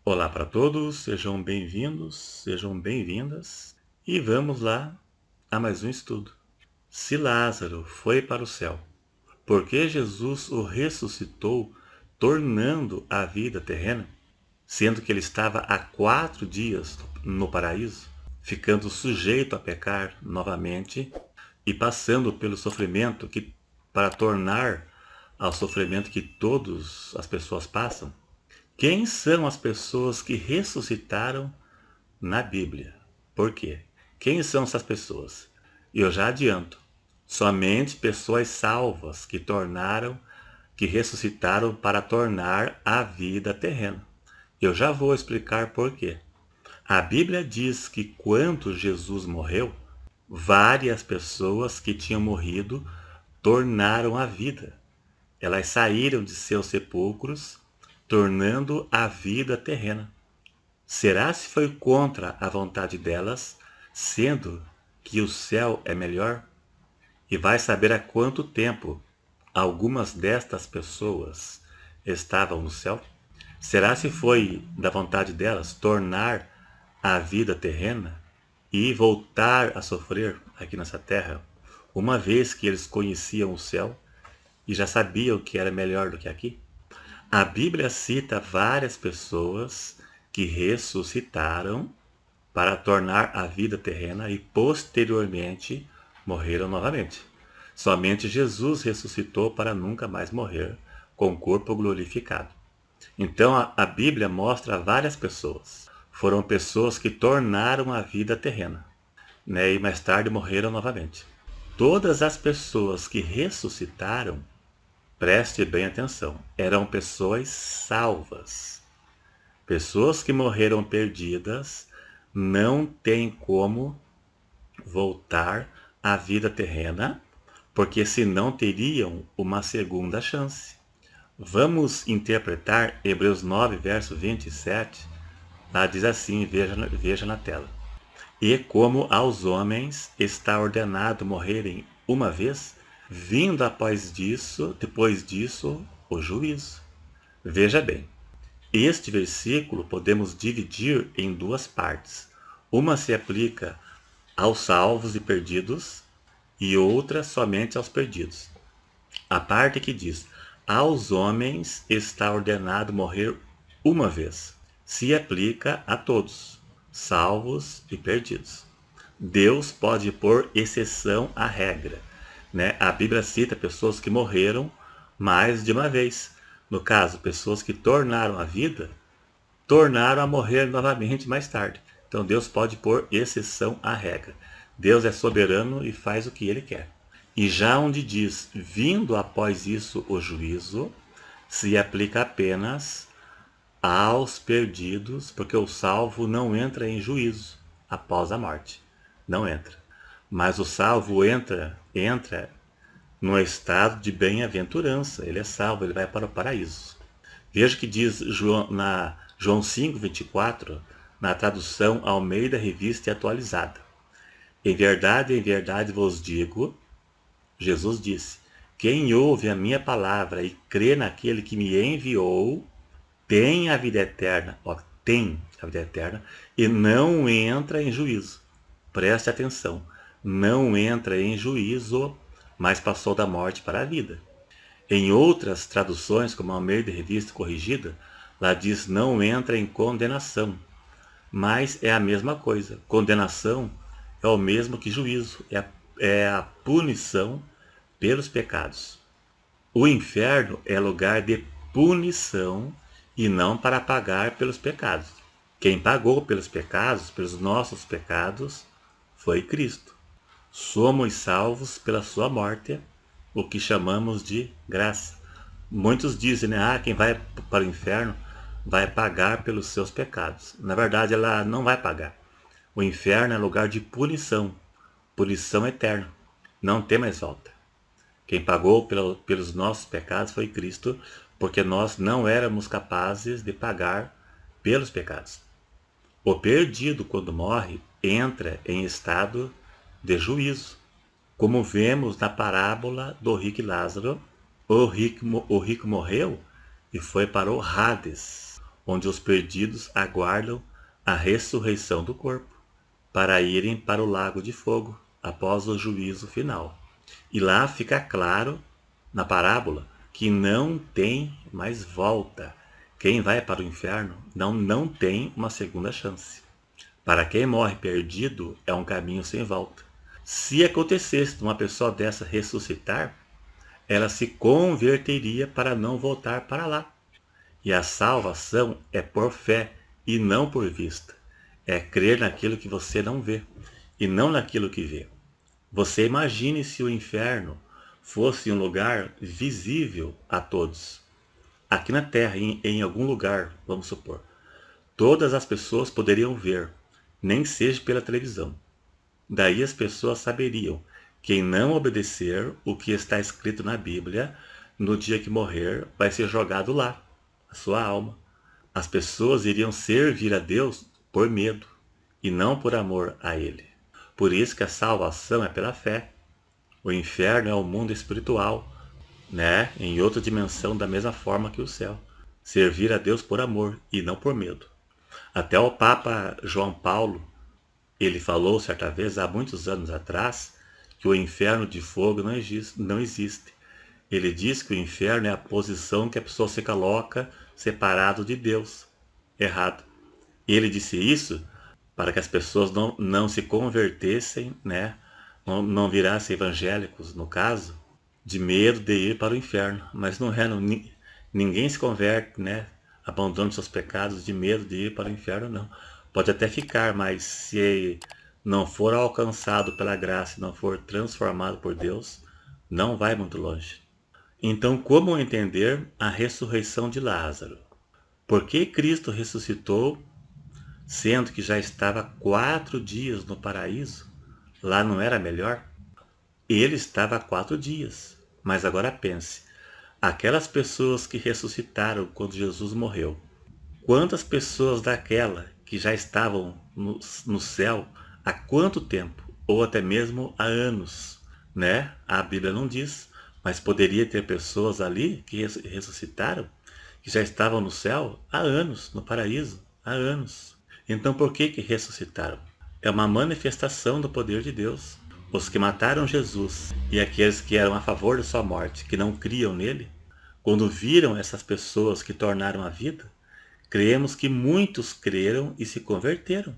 Olá para todos, sejam bem-vindos, sejam bem-vindas e vamos lá a mais um estudo. Se Lázaro foi para o céu, por que Jesus o ressuscitou, tornando a vida terrena, sendo que ele estava há 4 dias no paraíso, ficando sujeito a pecar novamente e passando pelo sofrimento que para tornar ao sofrimento que todas as pessoas passam? Quem são as pessoas que ressuscitaram na Bíblia? Por quê? Quem são essas pessoas? Eu já adianto, somente pessoas salvas que ressuscitaram para tornar a vida terrena. Eu já vou explicar por quê. A Bíblia diz que quando Jesus morreu, várias pessoas que tinham morrido tornaram a vida. Elas saíram de seus sepulcros, tornando a vida terrena. Será se foi contra a vontade delas, sendo que o céu é melhor? E vai saber há quanto tempo algumas destas pessoas estavam no céu? Será se foi da vontade delas tornar a vida terrena e voltar a sofrer aqui nessa terra, uma vez que eles conheciam o céu e já sabiam que era melhor do que aqui? A Bíblia cita várias pessoas que ressuscitaram para tornar a vida terrena e posteriormente morreram novamente. Somente Jesus ressuscitou para nunca mais morrer com o corpo glorificado. Então a Bíblia mostra várias pessoas. Foram pessoas que tornaram a vida terrena, né? E mais tarde morreram novamente. Todas as pessoas que ressuscitaram, preste bem atenção, eram pessoas salvas. Pessoas que morreram perdidas não têm como voltar à vida terrena, porque senão teriam uma segunda chance. Vamos interpretar Hebreus 9, verso 27. Lá diz assim, veja na tela. E como aos homens está ordenado morrerem uma vez, vindo depois disso, o juízo. Veja bem, este versículo podemos dividir em duas partes. Uma se aplica aos salvos e perdidos e outra somente aos perdidos. A parte que diz, aos homens está ordenado morrer uma vez, se aplica a todos, salvos e perdidos. Deus pode pôr exceção à regra, né? A Bíblia cita pessoas que morreram mais de uma vez. No caso, pessoas que tornaram a vida, tornaram a morrer novamente mais tarde. Então Deus pode pôr exceção à regra. Deus é soberano e faz o que ele quer. E já onde diz, vindo após isso o juízo, se aplica apenas aos perdidos, porque o salvo não entra em juízo após a morte. Não entra. Mas o salvo entra no estado de bem-aventurança. Ele é salvo, ele vai para o paraíso. Veja que diz João 5:24, na tradução Almeida Revista e Atualizada. Em verdade vos digo, Jesus disse, quem ouve a minha palavra e crê naquele que me enviou, tem a vida eterna, tem a vida eterna, e não entra em juízo. Preste atenção, não entra em juízo, mas passou da morte para a vida. Em outras traduções, como a Almeida Revista Corrigida, lá diz não entra em condenação, mas é a mesma coisa. Condenação é o mesmo que juízo, é a punição pelos pecados. O inferno é lugar de punição e não para pagar pelos pecados. Quem pagou pelos pecados, pelos nossos pecados, foi Cristo. Somos salvos pela sua morte, o que chamamos de graça. Muitos dizem, né, quem vai para o inferno vai pagar pelos seus pecados. Na verdade, ela não vai pagar. O inferno é lugar de punição eterna. Não tem mais volta. Quem pagou pelos nossos pecados foi Cristo, porque nós não éramos capazes de pagar pelos pecados. O perdido, quando morre, entra em estado de juízo. Como vemos na parábola do rico e Lázaro, o rico morreu e foi para o Hades. onde os perdidos aguardam a ressurreição do corpo, para irem para o lago de fogo após o juízo final. E lá fica claro, na parábola, que não tem mais volta. Quem vai para o inferno não tem uma segunda chance. Para quem morre perdido, é um caminho sem volta. Se acontecesse de uma pessoa dessa ressuscitar, ela se converteria para não voltar para lá. E a salvação é por fé e não por vista. É crer naquilo que você não vê e não naquilo que vê. Você imagine se o inferno fosse um lugar visível a todos. Aqui na Terra, em algum lugar, vamos supor, todas as pessoas poderiam ver, nem seja pela televisão. Daí as pessoas saberiam: quem não obedecer o que está escrito na Bíblia, no dia que morrer, vai ser jogado lá, a sua alma. As pessoas iriam servir a Deus por medo e não por amor a Ele. Por isso que a salvação é pela fé. O inferno é o mundo espiritual, né? Em outra dimensão, da mesma forma que o céu. Servir a Deus por amor e não por medo. Até o Papa João Paulo, ele falou certa vez, há muitos anos atrás, que o inferno de fogo não existe. Ele diz que o inferno é a posição que a pessoa se coloca separado de Deus. Errado. Ele disse isso para que as pessoas não se convertessem, né? Não virassem evangélicos, no caso, de medo de ir para o inferno. Mas não é, ninguém se converte, né? Abandona seus pecados de medo de ir para o inferno, não. Pode até ficar, mas se não for alcançado pela graça e não for transformado por Deus, não vai muito longe. Então, como entender a ressurreição de Lázaro? Por que Cristo ressuscitou, sendo que já estava 4 dias no paraíso? Lá não era melhor? Ele estava há 4 dias. Mas agora pense, aquelas pessoas que ressuscitaram quando Jesus morreu, quantas pessoas daquela que já estavam no céu há quanto tempo? Ou até mesmo há anos, né? A Bíblia não diz, mas poderia ter pessoas ali que ressuscitaram, que já estavam no céu há anos, no paraíso, há anos. Então por que ressuscitaram? É uma manifestação do poder de Deus. Os que mataram Jesus e aqueles que eram a favor da sua morte, que não criam nele, quando viram essas pessoas que tornaram a vida, cremos que muitos creram e se converteram.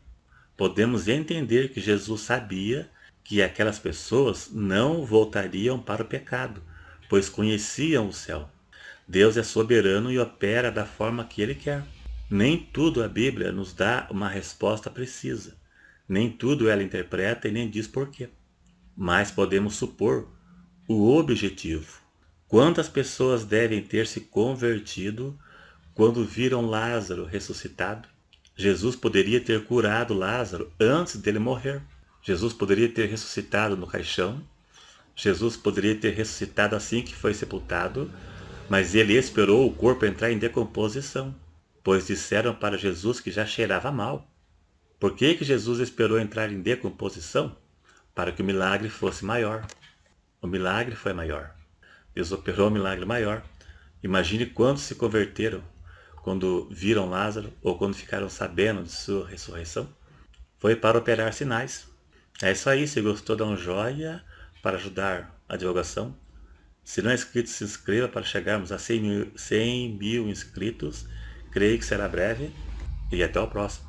Podemos entender que Jesus sabia que aquelas pessoas não voltariam para o pecado, pois conheciam o céu. Deus é soberano e opera da forma que Ele quer. Nem tudo a Bíblia nos dá uma resposta precisa. Nem tudo ela interpreta e nem diz porquê. Mas podemos supor o objetivo. Quantas pessoas devem ter se convertido quando viram Lázaro ressuscitado? Jesus poderia ter curado Lázaro antes dele morrer. Jesus poderia ter ressuscitado no caixão. Jesus poderia ter ressuscitado assim que foi sepultado, mas ele esperou o corpo entrar em decomposição, pois disseram para Jesus que já cheirava mal. Por que Jesus esperou entrar em decomposição? Para que o milagre fosse maior. O milagre foi maior. Deus operou um milagre maior. Imagine quantos se converteram quando viram Lázaro ou quando ficaram sabendo de sua ressurreição. Foi para operar sinais. É isso aí. Se gostou, dá um joinha para ajudar a divulgação. Se não é inscrito, se inscreva para chegarmos a 100 mil inscritos. Creio que será breve. E até o próximo.